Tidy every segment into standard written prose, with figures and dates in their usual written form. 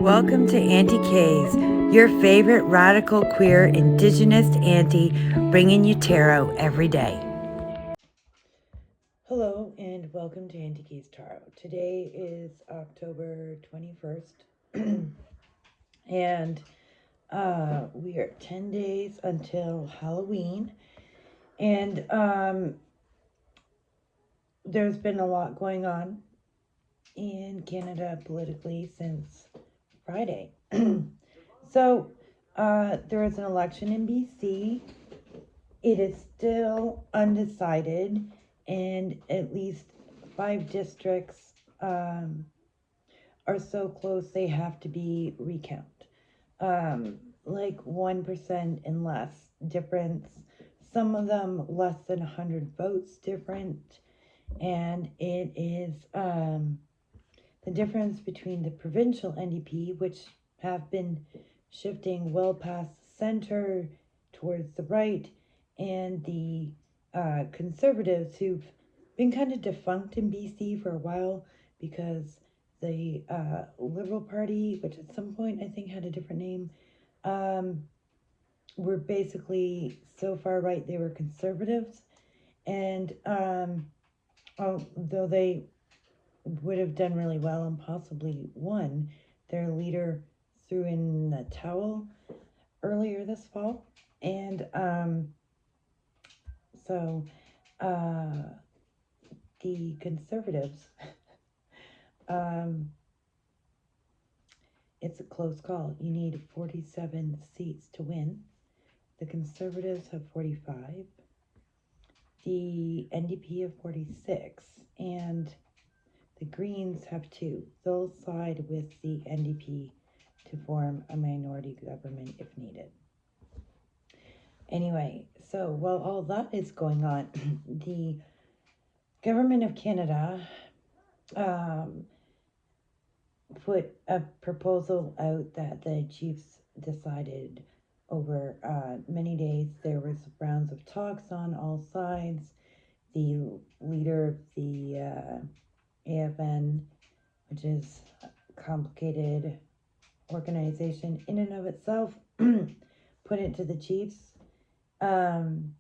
Welcome to Aunty K's, your favorite radical queer Indigenous auntie, bringing you tarot every day. Hello and welcome to Aunty K's Tarot. Today is October 21st and we are 10 days until Halloween, and there's been a lot going on in Canada politically since Friday. So there is an election in BC. It is still undecided, and at least 5 districts are so close they have to be recounted. Like 1% and less difference. Some of them less than 100 votes different, and it is the difference between the provincial NDP, which have been shifting well past the center towards the right, and the Conservatives, who've been kind of defunct in BC for a while because the Liberal Party, which at some point I think had a different name, were basically so far right they were conservatives, and although they would have done really well and possibly won, their leader threw in the towel earlier this fall, and so the Conservatives, it's a close call. You need 47 seats to win. The Conservatives have 45, the NDP have 46, and the Greens have 2. They'll side with the NDP to form a minority government if needed. Anyway, so while all that is going on, the Government of Canada put a proposal out that the Chiefs decided over many days. There was rounds of talks on all sides. The leader of the AFN, which is a complicated organization in and of itself, put it to the Chiefs, and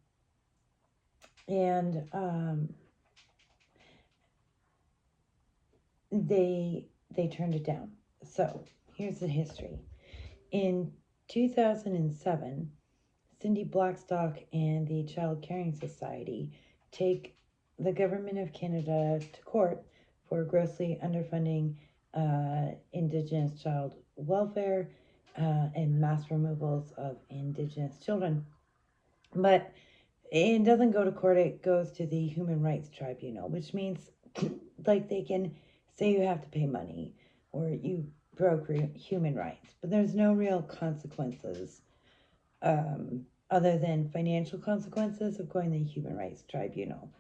they turned it down. So here's the history. In 2007, Cindy Blackstock and the Child Caring Society take the Government of Canada to court for grossly underfunding Indigenous child welfare and mass removals of Indigenous children. But it doesn't go to court, it goes to the Human Rights Tribunal, which means like they can say you have to pay money or you broke human rights, but there's no real consequences other than financial consequences of going to the Human Rights Tribunal.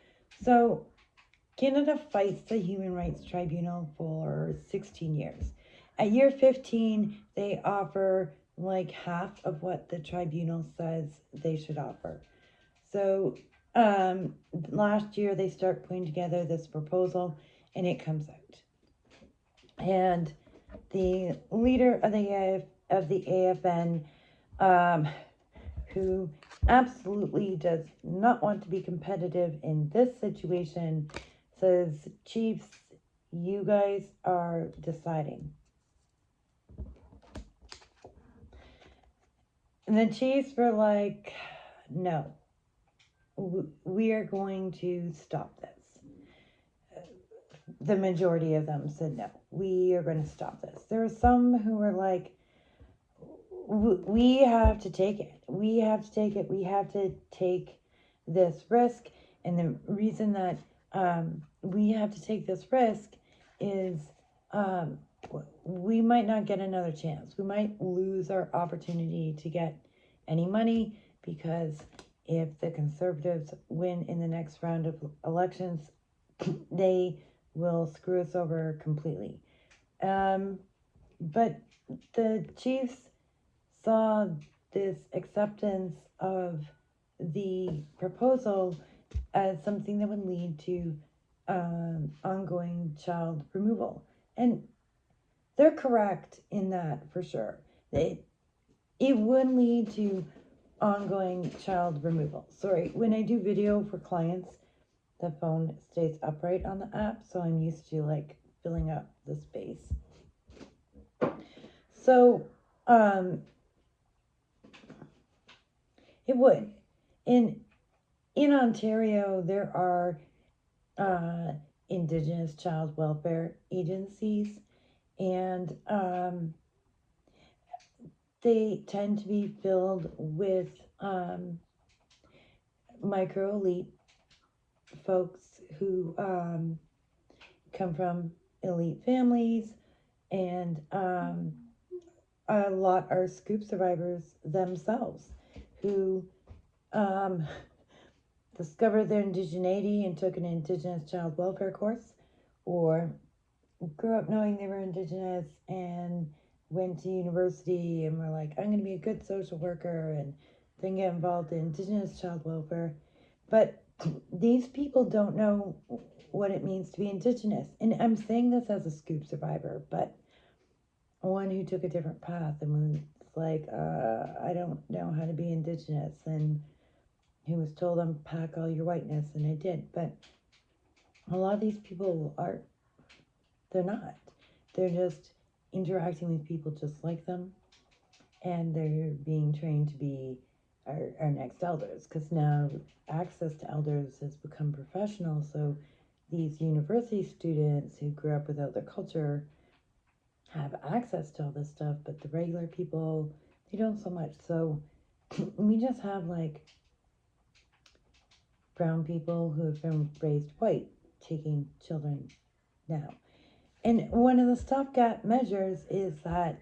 So Canada fights the Human Rights Tribunal for 16 years. At year 15, they offer like half of what the tribunal says they should offer. So last year they start putting together this proposal, and it comes out. And the leader of the AFN, who absolutely does not want to be competitive in this situation, says, Chiefs, you guys are deciding. And the Chiefs were like, no, we are going to stop this. The majority of them said, no, we are going to stop this. There were some who were like, we have to take it. We have to take it. We have to take this risk. And the reason that we have to take this risk is we might not get another chance. We might lose our opportunity to get any money, because if the Conservatives win in the next round of elections, they will screw us over completely. But the Chiefs saw this acceptance of the proposal as something that would lead to ongoing child removal. And they're correct in that for sure. It would lead to ongoing child removal. Sorry, when I do video for clients, the phone stays upright on the app, so I'm used to like filling up the space. So, it would. In Ontario, there are Indigenous child welfare agencies, and they tend to be filled with micro elite folks who come from elite families, and a lot are scoop survivors themselves who discovered their indigeneity and took an Indigenous child welfare course, or grew up knowing they were Indigenous and went to university and were like, I'm going to be a good social worker, and then get involved in Indigenous child welfare. But these people don't know what it means to be Indigenous. And I'm saying this as a scoop survivor, but one who took a different path and was like, I don't know how to be Indigenous, and who was told, unpack all your whiteness, and I did. But a lot of these people they're not. They're just interacting with people just like them, and they're being trained to be our next elders, because now access to elders has become professional. So these university students who grew up without their culture have access to all this stuff, but the regular people, they don't so much. So we just have like brown people who have been raised white taking children now. And one of the stopgap measures is that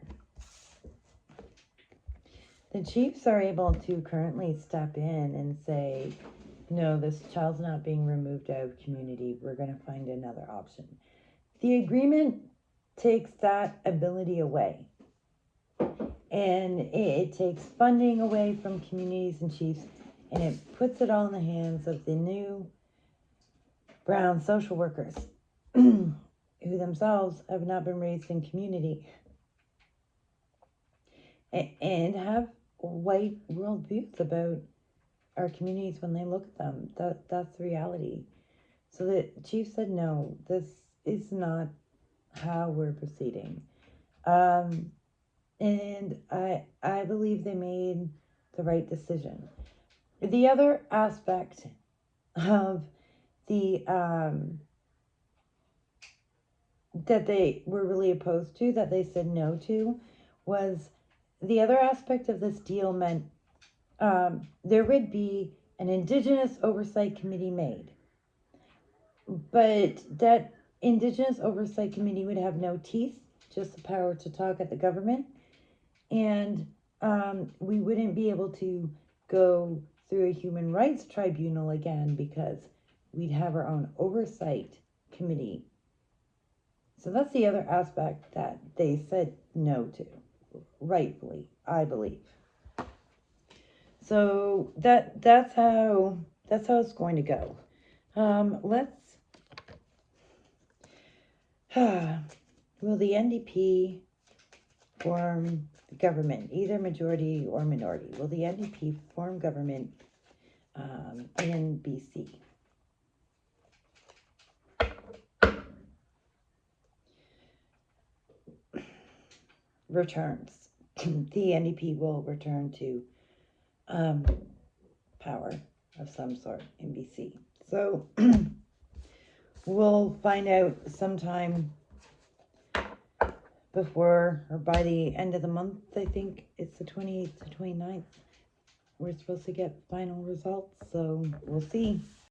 the chiefs are able to currently step in and say, no, this child's not being removed out of community. We're going to find another option. The agreement takes that ability away. And it takes funding away from communities and chiefs, and it puts it all in the hands of the new brown social workers who themselves have not been raised in community and have white worldviews about our communities when they look at them. That's the reality. So the chief said, no, this is not how we're proceeding. And I believe they made the right decision. The other aspect of the that they were really opposed to, that they said no to, was the other aspect of this deal meant there would be an Indigenous oversight committee made, but that Indigenous oversight committee would have no teeth, just the power to talk at the government, and we wouldn't be able to go through a human rights tribunal again, because we'd have our own oversight committee. So that's the other aspect that they said no to, rightfully, I believe. So that's how it's going to go. Will the NDP form government, either majority or minority? Will the NDP form government in BC? Returns. The NDP will return to power of some sort in BC. So we'll find out sometime before or by the end of the month. I think it's the 28th to 29th. We're supposed to get final results, so we'll see.